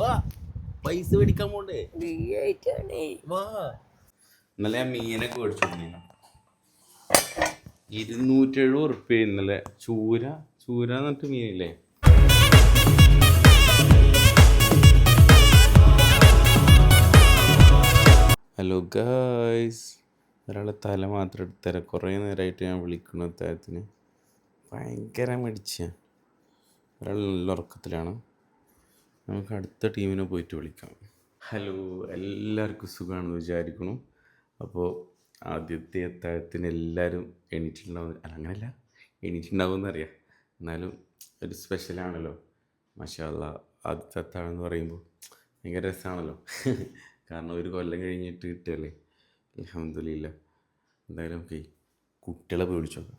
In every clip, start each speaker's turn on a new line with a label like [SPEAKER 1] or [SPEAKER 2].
[SPEAKER 1] വാ പൈസ മേടിക്കാൻ പോണ്ടേ വാ. ഇന്നലെ ഞാൻ മീനൊക്കെ മേടിച്ചു 270 ഇന്നലെ. ചൂര എന്നിട്ട് മീനില്ലേ. ഹലോ ഗായ്സ്, ഒരാളെ തല മാത്രം എടുത്തരാം. കുറേ നേരമായിട്ട് ഞാൻ വിളിക്കുന്നു അദ്ദേഹത്തിന്. ഭയങ്കര മടിച്ച ഒരാൾ നല്ല ഉറക്കത്തിലാണ്. നമുക്ക് അടുത്ത ടീമിനെ പോയിട്ട് വിളിക്കാം. ഹലോ, എല്ലാവർക്കും സുഖമാണെന്ന് വിചാരിക്കുന്നു. അപ്പോൾ ആദ്യത്തെ അത്താഴത്തിന് എല്ലാവരും എണീറ്റിട്ടുണ്ടാവും. അങ്ങനെയല്ല, എണീറ്റിട്ടുണ്ടാവും എന്നറിയാം. എന്നാലും ഒരു സ്പെഷ്യലാണല്ലോ. മാഷാ അല്ലാഹ്, ആദ്യത്തെ അത്താഴം എന്ന് പറയുമ്പോൾ ഭയങ്കര രസമാണല്ലോ. കാരണം ഒരു കൊല്ലം കഴിഞ്ഞിട്ട് കിട്ടുകയല്ലേ. അൽഹംദുലില്ലാ. എന്തായാലും നമുക്ക് കുട്ടികളെ പോയി വിളിച്ചോക്കാം.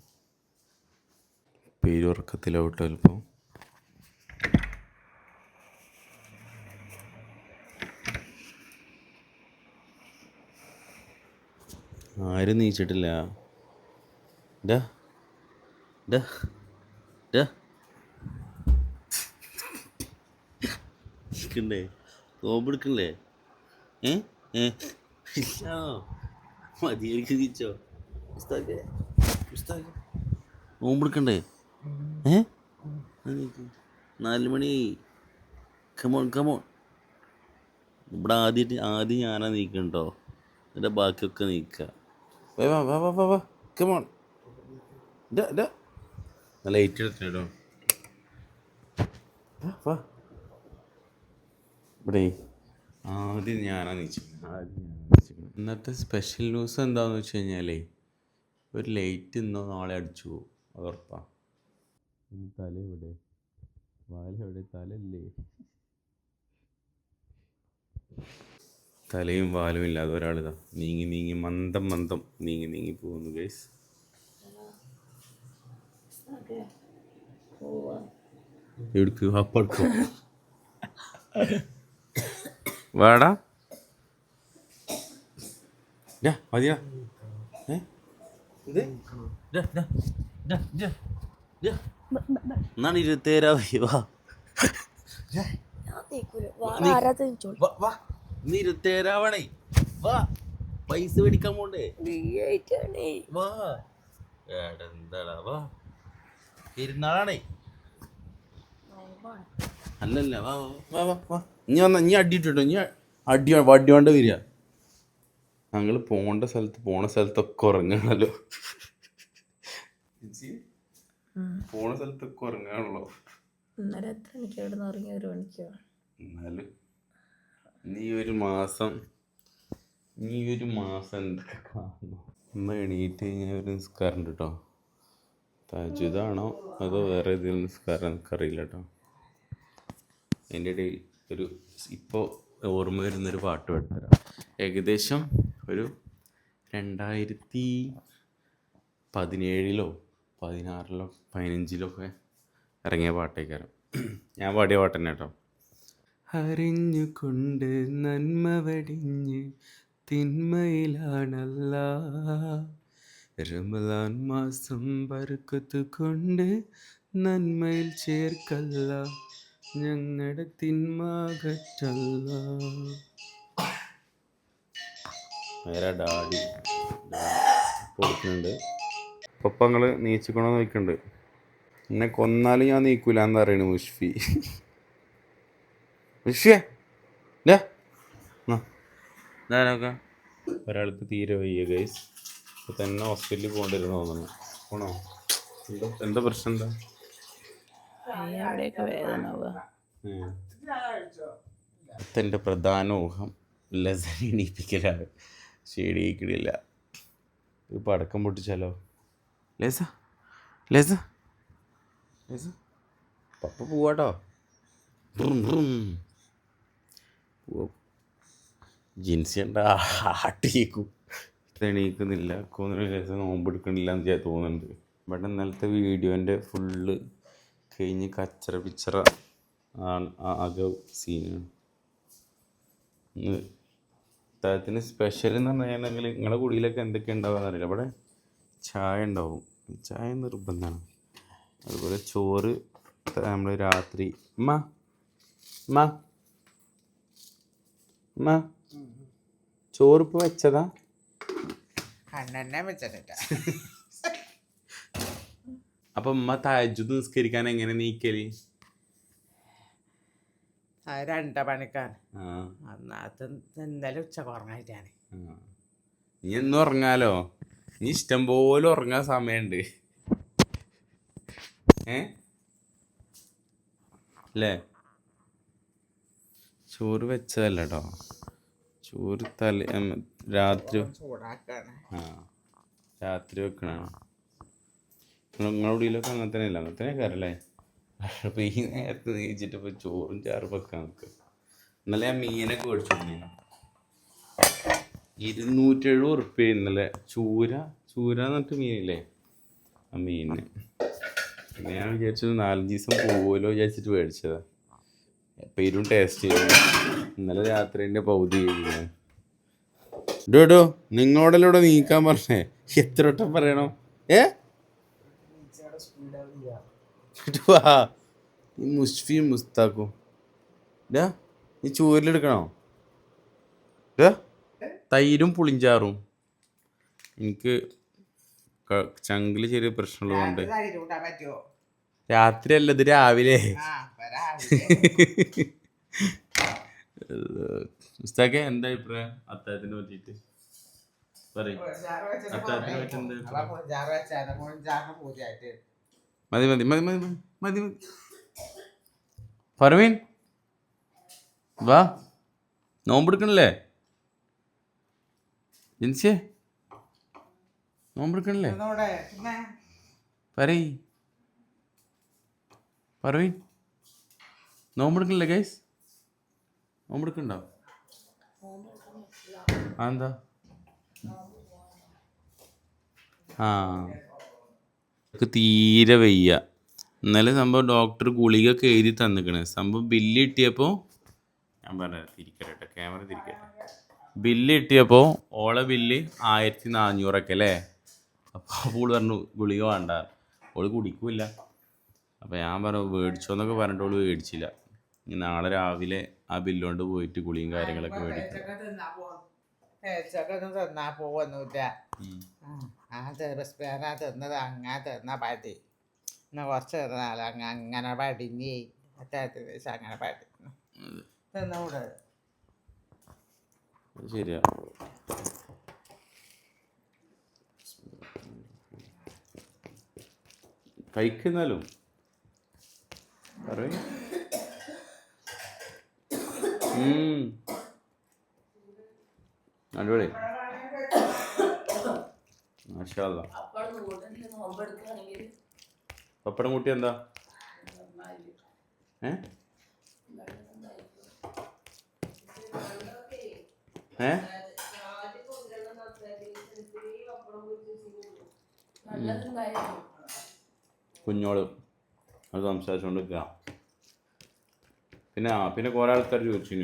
[SPEAKER 1] പേരുറക്കത്തിലാവട്ടെ അല്പം. ആരും നീച്ചിട്ടില്ല. ഡാ ഡാ ഡാ എടുക്കണ്ടേ, നോമ്പെടുക്കണ്ടേ? മതിയായിരിക്കും തിരിച്ചോ നോമ്പെടുക്കണ്ടേ? 4 മണി. കമോൺ ഇവിടെ ആദ്യം ഞാനാ നീക്കണ്ടോ, എന്നിട്ട് ബാക്കിയൊക്കെ നീക്കുക. വാ കമോൺ. ലൈറ്റ് എടുത്തിട്ടോ. വാ, ഇവിടെ ആദ്യം ഞാനാ നീച്ചിരിക്കുന്നത്. ഇന്നത്തെ സ്പെഷ്യൽ ന്യൂസ് എന്താണെന്ന് വെച്ച് കഴിഞ്ഞാലേ, ഒരു ലൈറ്റ് ഇന്നോ നാളെ അടിച്ചു പോകും, അത് ഉറപ്പാണ്. തല എവിടെ, വാലെവിടെ? തലല്ലേ, തലയും വാലും ഇല്ലാതെ ഒരാളിതാ നീങ്ങി മന്ദം നീങ്ങി പോകുന്നു ഗൈസ്. എടുക്ക് അപ്പടുക്കോ വാടാ മതിയാ. എന്നാണ് 27 വാ. നീ 27 വാ, പൈസ മേടിക്കാൻ പോണ്ടേ? വാ എന്താടാ, വാ പെരുന്നാളാണേ. അല്ലല്ല, വാ വാ വാ വാ. നീ അടിയിട്ടോ, നീ വടിയോണ്ട് വരിക. ഞങ്ങൾ പോണ സ്ഥലത്തൊക്കെ ഉറങ്ങാണല്ലോ. പോണ സ്ഥലത്തൊക്കെ ഉറങ്ങാണല്ലോ. എന്നാലും നീ ഒരു മാസം എന്തൊക്കെ കാണുന്നു. അമ്മ എണീറ്റ് കഴിഞ്ഞാൽ ഒരു നിസ്കാരം ഉണ്ട് കേട്ടോ. തഹജ്ജുദാണോ അതോ വേറെ ഏതെങ്കിലും നിസ്കാരം എനിക്കറിയില്ല കേട്ടോ. അതിൻ്റെ ഇടയിൽ ഇപ്പോൾ ഓർമ്മ വരുന്നൊരു പാട്ട് പാടിത്തരാം. ഏകദേശം ഒരു 2017 16 15 ഇറങ്ങിയ പാട്ടേക്കാരം. ഞാൻ പാടിയ പാട്ട് തന്നെ കേട്ടോ. അറിഞ്ഞുകൊണ്ട് നന്മ വെടിഞ്ഞ് തിന്മയിലാണല്ല, റമളാൻ മാസം ബർക്കത്ത് കൊണ്ട് നന്മയിൽ ചേർക്കല്ല, ഞങ്ങളുടെ തിന്മാകറ്റല്ല. നേരെ ഡാഡി കൊടുക്കുന്നുണ്ട്. പപ്പങ്ങൾ നീച്ചിക്കണമെന്ന് ചോദിക്കുന്നുണ്ട്. എന്നെ കൊന്നാലും ഞാൻ നീക്കൂല എന്ന് പറയണു മുഷ്ഫിയെ. ഒരാൾക്ക് തീരെ വയ്യ ഗൈസ്. ഇപ്പം തന്നെ ഹോസ്പിറ്റലിൽ പോകേണ്ടിരുന്നു തോന്നുന്നു. പോണോ? എന്താ പ്രശ്നം? എന്താ എൻ്റെ പ്രധാന ഊഹം ലസന എണീപ്പിക്കലാണ്. ശരിയായിക്കിടില്ല. ഒരു പടക്കം പൊട്ടിച്ചാലോ? ലേസ പപ്പ പോവാട്ടോ. ജിൻസി എന്താ ആട്ടിയേക്കും. എണീക്കുന്നില്ല, നോമ്പെടുക്കണില്ല എന്ന് തോന്നുന്നുണ്ട്. ഇവിടെ ഇന്നലത്തെ വീഡിയോൻ്റെ ഫുള്ള് കഴിഞ്ഞ് കച്ചറ പിച്ചറ ആകെ സീനാണ്. അദ്ദേഹത്തിന് സ്പെഷ്യൽ എന്ന് പറഞ്ഞിട്ടുണ്ടെങ്കിൽ നിങ്ങളുടെ കുടിയിലൊക്കെ എന്തൊക്കെ ഉണ്ടാവുക അറിയില്ല. ഇവിടെ ചായ ഉണ്ടാവും, ചായ നിർബന്ധമാണ്. അതുപോലെ ചോറ് നമ്മൾ രാത്രി അമ്മ ചോറിപ്പ് വെച്ചതാ?
[SPEAKER 2] വെച്ചിട്ടില്ല.
[SPEAKER 1] അപ്പൊ ഉമ്മ തഹജ്ജുദ് നിസ്കരിക്കാൻ എങ്ങനെ നീക്കല്?
[SPEAKER 2] 2 മണിക്കാണ്. അത് ഇന്നലെ ഉച്ചക്ക് ഉറങ്ങായിട്ടാണ്.
[SPEAKER 1] നീ എന്നും ഉറങ്ങാലോ, നീ ഇഷ്ടം പോലെ ഉറങ്ങാൻ സമയമുണ്ട് അല്ലേ? ചോറ് വെച്ചതല്ല കേട്ടോ, ചോറ് രാത്രി രാത്രി വെക്കണാണ്. നിങ്ങളുടെ ഉള്ളിലൊക്കെ അങ്ങനെ തന്നെയല്ല? അങ്ങനെ തന്നെ കയറല്ലേ? അപ്പോൾ ഈ നേരത്ത് നീച്ചിട്ട് ഇപ്പോൾ ചോറും ചാറും വെക്കാൻ നിൽക്കുക. ഇന്നലെ ഞാൻ മീനൊക്കെ മേടിച്ചു. 270 ഉറുപ്പ്യ ഇന്നലെ. ചൂര എന്നിട്ട് മീനില്ലേ, ആ മീനിന്. പിന്നെ ഞാൻ വിചാരിച്ചു 4-5 ദിവസം പോകുമല്ലോ വിചാരിച്ചിട്ട് മേടിച്ചതാ. പേരും ടേസ്റ്റ് ചെയ്തു. ഇന്നലെ രാത്രി എൻ്റെ പൗതി കഴിഞ്ഞു. ഡോ നിങ്ങളോടല്ലൂടെ നീക്കാൻ പറഞ്ഞേ, എത്ര വട്ടം പറയണം? ഈ മുസ്ഫിയും മുസ്താക്കും ഈ ചൂരിലെടുക്കണോ? തൈരും പുളിഞ്ചാറും. എനിക്ക് ചങ്കില് ചെറിയ പ്രശ്നമുള്ളതുകൊണ്ട് രാത്രി അല്ല, ഇത് രാവിലെ. മുസ്താഖെ എന്താ അഭിപ്രായം അത്താഴത്തിനെ പറ്റിയിട്ട്? മതി മതി മതി മതി മതി മതി. ഫർമീൻ വാ, നോമ്പെടുക്കണല്ലേ? ജിൻസിയെ നോമ്പെടുക്കണല്ലേ? പറവീൻ നോമ്പെടുക്കണല്ലേ ഗൈസ്? നോമ്പെടുക്കണ്ടോ? എന്താ? തീരെ വയ്യ. ഇന്നലെ സംഭവം ഡോക്ടർ ഗുളികയൊക്കെ എഴുതി തന്നിക്കണേ. സംഭവം ബില്ല് കിട്ടിയപ്പോൾ ഞാൻ പറഞ്ഞ തിരിക്കട്ടെ, ക്യാമറ തിരിക്കട്ടെ. ബില്ല് കിട്ടിയപ്പോൾ ഓളെ ബില്ല് 1400 അല്ലേ? അപ്പോൾ ഓള് പറഞ്ഞു ഗുളിക വേണ്ട, ഓള് കുടിക്കൂല. അപ്പോൾ ഞാൻ പറഞ്ഞു മേടിച്ചോന്നൊക്കെ പറഞ്ഞിട്ട് ഓള് മേടിച്ചില്ല. ഇനി നാളെ രാവിലെ ആ ബില്ലുകൊണ്ട് പോയിട്ട് ഗുളിയും കാര്യങ്ങളൊക്കെ മേടിക്കും.
[SPEAKER 2] തിന്നാ പോവൊന്നുമില്ല. തിന്നത് അങ്ങനെ തിന്നാ പറ്റി. എന്നാൽ കുറച്ച് തിന്നാലും അങ്ങനെ പടിഞ്ഞേ അങ്ങനെ പടി തിന്നൂടെ?
[SPEAKER 1] ശരിയാ. കഴിക്കുന്നാലും അടിപൊളി. മാഷാ അല്ലാ. പപ്പടം കൂട്ടി എന്താ? കുഞ്ഞോള് അത് സംസാരിച്ചുകൊണ്ട് നിൽക്കുക. പിന്നെ കുറേ ആൾക്കാർ ചോദിച്ചു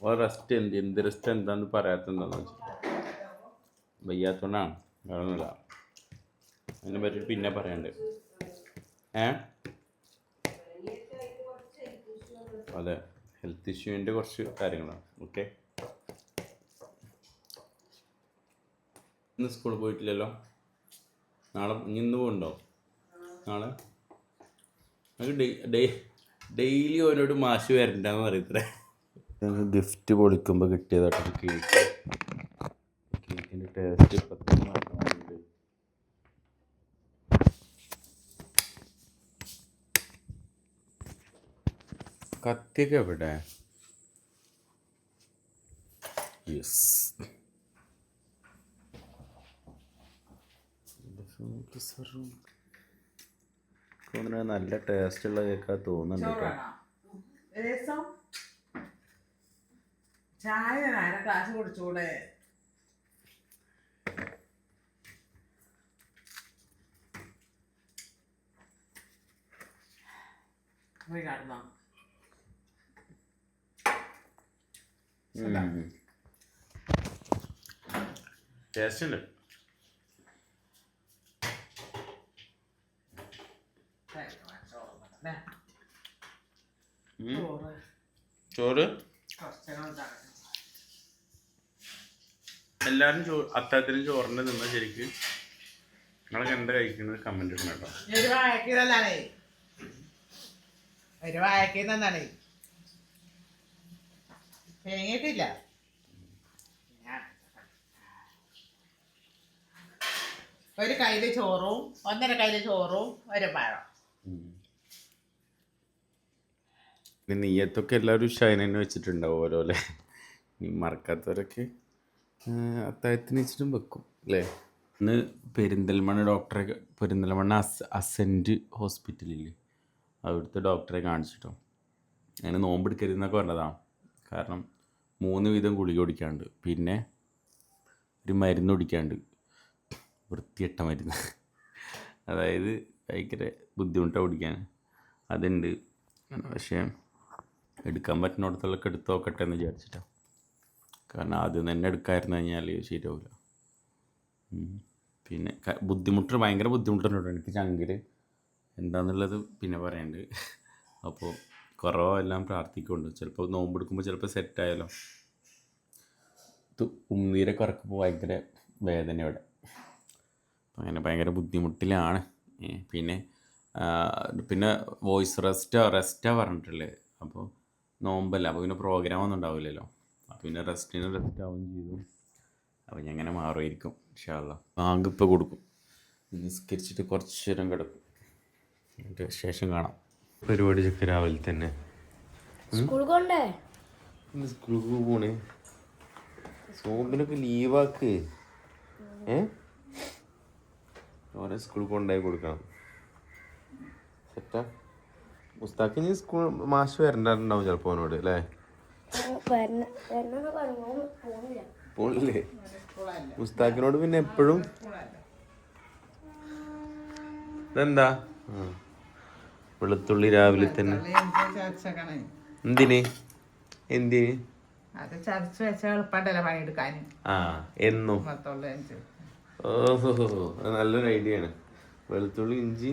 [SPEAKER 1] ഓരോ റെസ്റ്റ് എന്ത് റെസ്റ്റ് എന്താന്ന് പറയാത്തെന്താന്ന് വെച്ചാൽ വയ്യാത്തോണ്ടാണ്, വേണമെന്നില്ല. അതിനെ പറ്റിയിട്ട് പിന്നെ പറയണ്ടേ. അതെ, ഹെൽത്ത് ഇഷ്യൂവിൻ്റെ കുറച്ച് കാര്യങ്ങളാണ്. ഓക്കെ, ഇന്ന് സ്കൂളിൽ പോയിട്ടില്ലല്ലോ? നാളെ ഇന്ന് പോകുന്നുണ്ടോ? നാളെ നമുക്ക് ഡെയിലി ഓരോട് മാഷ് വരണ്ടെന്ന് പറയത്രേ. ഗിഫ്റ്റ് പൊളിക്കുമ്പോൾ കിട്ടിയതാട്ടോ കേക്ക്. കേക്കിൻ്റെ ടേസ്റ്റ് ഇപ്പത്തുണ്ട്. കത്തിയൊക്കെ എവിടെ? യെസ്, നല്ല ടേസ്റ്റ് ഉള്ള കേക്കാ തോന്നുന്നുണ്ട്.
[SPEAKER 2] ചായ ക്ലാസ് കുടിച്ചൂടെ?
[SPEAKER 1] ടേസ്റ്റ് ഉണ്ട്. ചോറ് എല്ലാവരും അത്താഴത്തിന് ചോറിന് തിന്ന ശരിക്ക് നിങ്ങളൊക്കെ എന്താ കഴിക്കുന്നത് കമന്റ് ഇടണം കേട്ടോ.
[SPEAKER 2] ഒരു വാഴക്കുന്നതാണ് തേങ്ങിയിട്ടില്ല. ഒരു കയ്യില് ചോറും 1.5 കയ്യില് ചോറും ഒരു പഴം.
[SPEAKER 1] പിന്നെ നെയ്യത്തൊക്കെ എല്ലാവരും ഷൈനെ വെച്ചിട്ടുണ്ടാവും ഓരോല്ലേ. നീ മറക്കാത്തവരൊക്കെ അത്താഴത്തിന് വെച്ചിട്ടും വെക്കും അല്ലേ. ഇന്ന് പെരിന്തൽമണ്ണ അസെൻറ്റ് ഹോസ്പിറ്റലിൽ അവിടുത്തെ ഡോക്ടറെ കാണിച്ചിട്ടോ. അങ്ങനെ നോമ്പെടുക്കരുതെന്നൊക്കെ പറഞ്ഞതാണ്. കാരണം 3 വീതം ഗുളിക കുടിക്കാണ്ട്, പിന്നെ ഒരു മരുന്ന് കുടിക്കാണ്ട്, വൃത്തികെട്ട മരുന്ന്. അതായത് ഭയങ്കര ബുദ്ധിമുട്ടാണ് കുടിക്കാൻ. അതുണ്ട്. പക്ഷേ എടുക്കാൻ പറ്റുന്നിടത്തോളൊക്കെ എടുത്ത് നോക്കട്ടെ എന്ന് വിചാരിച്ചിട്ടാണ്. കാരണം ആദ്യം തന്നെ എടുക്കാതിരുന്നു കഴിഞ്ഞാൽ ശരിയാവില്ല. പിന്നെ ഭയങ്കര ബുദ്ധിമുട്ടുണ്ട് എനിക്ക് ചങ്കിൽ. എന്താണെന്നുള്ളത് പിന്നെ പറയാണ്ട്. അപ്പോൾ കുറവെല്ലാം പ്രാർത്ഥിക്കുന്നുണ്ട്. ചിലപ്പോൾ നോമ്പെടുക്കുമ്പോൾ ചിലപ്പോൾ സെറ്റായാലോ. ഉമ്മീരൊക്കെ ഇറക്കുമ്പോൾ ഭയങ്കര വേദനയോടെ. അങ്ങനെ ഭയങ്കര ബുദ്ധിമുട്ടിലാണ്. പിന്നെ വോയിസ് റെസ്റ്റാണ് പറഞ്ഞിട്ടുള്ളത്. അപ്പോൾ നോമ്പല്ല, അപ്പോൾ പിന്നെ പ്രോഗ്രാമൊന്നും ഉണ്ടാവില്ലല്ലോ. അപ്പോൾ പിന്നെ റെസ്റ്റ് ആവുകയും ചെയ്തു. അപ്പോൾ ഞാൻ അങ്ങനെ മാറുമായിരിക്കും ഇൻഷാ അല്ലാഹ്. ബാങ്ക് ഇപ്പോൾ കൊടുക്കും. നിസ്കരിച്ചിട്ട് കുറച്ച് നേരം കിടക്കും. അതിൻ്റെ ശേഷം കാണാം. പരിപാടി ചൊക്കെ രാവിലെ തന്നെ സ്കൂളിൽ പോണേ. നോമ്പിനൊക്കെ ലീവാക്ക്. ഓരോ സ്കൂളിൽ കൊണ്ടായി കൊടുക്കണം. സെറ്റാ. മുസ്താഖിന് സ്കൂൾ മാഷ് വരണ്ടാറുണ്ടാവും ചിലപ്പോൾ അവനോട് അല്ലേ. പോണില്ലേ മുസ്താഖിനോട് പിന്നെ എപ്പോഴും ഇതെന്താ വെളുത്തുള്ളി രാവിലെ തന്നെ. എന്തിന്
[SPEAKER 2] അത് ചതച്ച് വെച്ചാൽ എളുപ്പമുണ്ടല്ലോ പണിയെടുക്കാൻ.
[SPEAKER 1] എന്നും ഓഹോ നല്ലൊരു ഐഡിയ ആണ്. വെളുത്തുള്ളി ഇഞ്ചി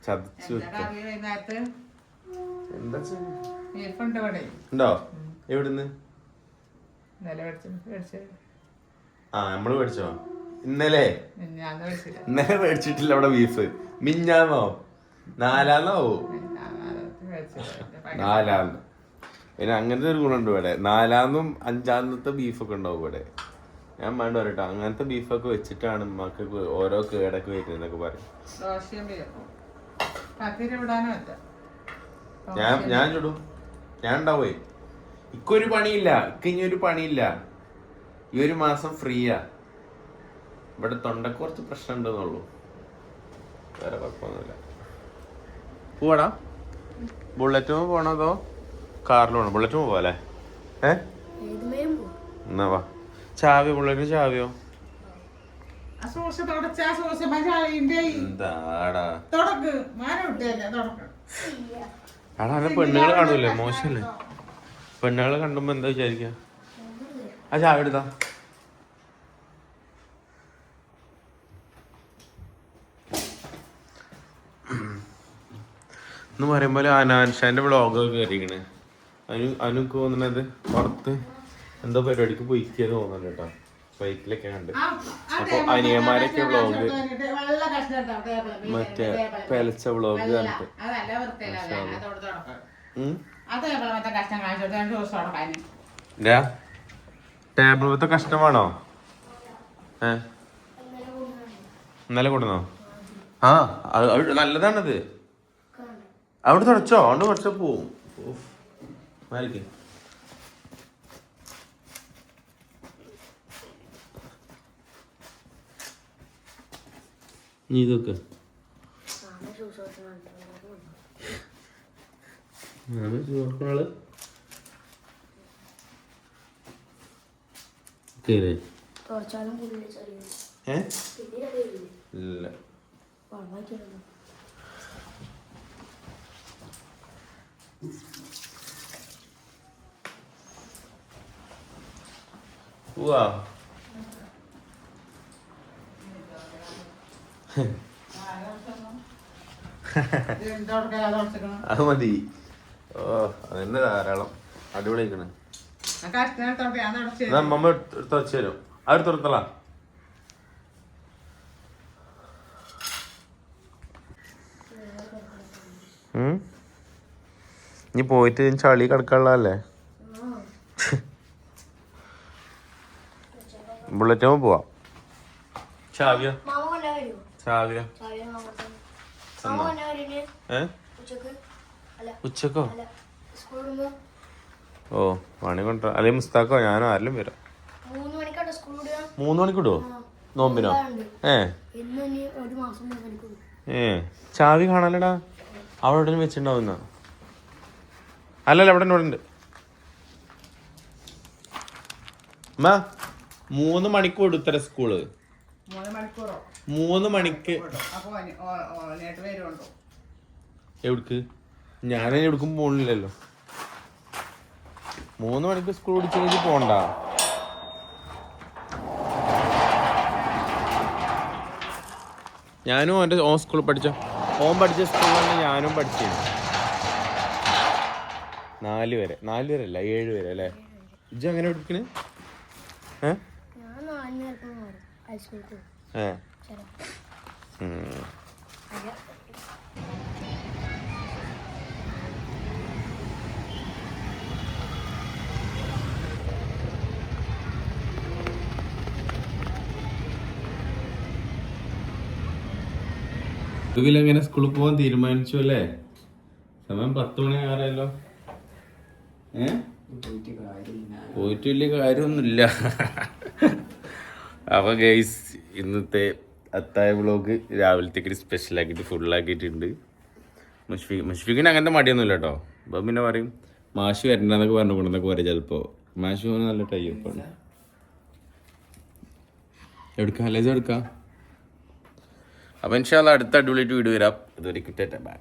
[SPEAKER 1] ചതച്ച് വെക്കാം. എന്താ ഉണ്ടോ? എവിടുന്ന്? നമ്മള് മേടിച്ചോ? ഇന്നലെ മേടിച്ചിട്ടില്ല. അവിടെ ബീഫ് മിഞ്ഞാന്നോ 4-ാന്നോ പിന്നെ അങ്ങനത്തെ ഒരു ഗുണമുണ്ട് ഇവിടെ. 4-ാന്നും 5-ാന്നത്തെ ബീഫൊക്കെ ഉണ്ടാവും ഇവിടെ. ഞാൻ വേണ്ട പറയട്ടോ, അങ്ങനത്തെ ബീഫൊക്കെ വെച്ചിട്ടാണ് മക്കൾക്ക് ഓരോ കേടൊക്കെ വരുന്നതൊക്കെ പറയും. ഞാൻ ചുടും. ഞാൻ ഉണ്ടാവേ. ഇക്കൊരു പണിയില്ല. ഇനിയൊരു പണിയില്ല. ഈ ഒരു മാസം ഫ്രീയാ. ഇവിടെ തൊണ്ടക്ക് കുറച്ച് പ്രശ്നം ഉണ്ടെന്നുള്ളൂ, വേറെ കുഴപ്പമൊന്നുമില്ല. പോവാടാ. ബുള്ളറ്റും പോണോ അതോ കാറിൽ പോണോ? ബുള്ളറ്റും പോവാല്ലേ? എന്നാ വാ. ചാവിയോ? ബുള്ളറ്റിന് ചാവിയോ? എന്താടാ അടാ പെണ്ണുങ്ങളെ കാണൂല്ലേ? മോശല്ലേ? പെണ്ണുങ്ങളെ കണ്ടുമ്പോ എന്താ വിചാരിക്ക? ആ ചാവി എടുത്താ. എന്ന് പറയുമ്പോൾ അനാൻഷാന്റെ വ്ളോഗൊക്കെ കയറിക്കണ്. അനുക്ക് തോന്നുന്നത് പുറത്ത് എന്തോ പരിപാടിക്ക് പോയിക്കത് തോന്നുന്നുണ്ട് കേട്ടോ. ബൈക്കിലൊക്കെ കണ്ട്. അപ്പൊ അനിയന്മാരൊക്കെ വ്ളോഗ്, മറ്റേ പെലച്ച വ്ളോഗ് കണ്ടിട്ട് ടേബിൾ കഷ്ടമാണോ? ഇന്നലെ കൊടുന്നോ? നല്ലതാണത്. അവിടെ തുടച്ചോ? അവിടെ തുടച്ച പോവും. നീ ഇതൊക്കെ ഇല്ല. പോവാ. അത് മതി. ഓ അതന്നെ ധാരാളം. അടിപൊളിയാക്കണേ.
[SPEAKER 2] ആ കഷ്ണത്തോടെ ഞാൻ നടച്ചു
[SPEAKER 1] എന്നാ അമ്മമ്മ എടുത്ത് വെച്ച് തരും അത് എടുത്തോളാം. ഇനി പോയിട്ട് ചളി കിടക്കാനുള്ളതല്ലേ. ബുള്ളറ്റ് പോവാ. ചാവിയോ ചാവിയോ ഉച്ചക്കോ? ഓ പണി കൊണ്ടുവരാ അല്ലെ മുസ്താക്കോ ഞാനോ ആരെങ്കിലും വരാം. 3 മണിക്ക് വിടുവോ നോമ്പിനോ? ചാവി കാണാലടാ അവിടെ എവിടെ വെച്ചിട്ടുണ്ടാവുന്ന. അല്ലല്ല ഇവിടെ ഉണ്ട്. 3 മണിക്ക് വിടുത്തര സ്കൂള്.
[SPEAKER 2] 3 മണിക്കൂറോ?
[SPEAKER 1] 3 മണിക്ക്.
[SPEAKER 2] അപ്പൊ നേട്ട് വരുന്നുണ്ടോ?
[SPEAKER 1] എവിടക്ക്? ഞാൻ എവിടേക്കും പോണില്ലല്ലോ. 3 മണിക്ക് സ്കൂൾ പിടിച്ചെങ്കിൽ പോണ്ട. ഞാനും ഓൻ സ്കൂളിൽ പഠിച്ച പഠിച്ച സ്കൂളിലാണ് ഞാനും പഠിച്ചത്. 4 വരെ 4 വരെ അല്ല 7 വരെ അല്ലേ? ഇജ്ജ് അങ്ങനെ പഠിക്കണ്? എങ്ങനെ സ്കൂളിൽ പോകാൻ തീരുമാനിച്ചു അല്ലേ? സമയം 10 മണി ആറായല്ലോ. പോയിട്ട് വലിയ കാര്യമൊന്നുമില്ല. അപ്പൊ ഗൈസ് ഇന്നത്തെ അത്തായ വ്ളോഗ് രാവിലത്തേക്ക് സ്പെഷ്യൽ ആക്കിയിട്ട് ഫുള്ളാക്കിയിട്ടുണ്ട്. മുഷ്ഫിഖിന് അങ്ങനത്തെ മടിയൊന്നുമില്ല കേട്ടോ. അപ്പം പിന്നെ പറയും മാഷ് വരണ്ടെന്നൊക്കെ പറഞ്ഞു കൊണ്ടെന്നൊക്കെ പറയാം. ചിലപ്പോൾ മാഷ് നല്ല ടൈപ്പാണ്. എടുക്കാം അല്ലേജ് എടുക്കാം. അപ്പം ഇൻഷാ അല്ലാ അടുത്ത അടിപൊളിയായിട്ട് വീഡിയോ വരാം. ഇതുവരെ കിട്ടട്ടെ. ബൈ.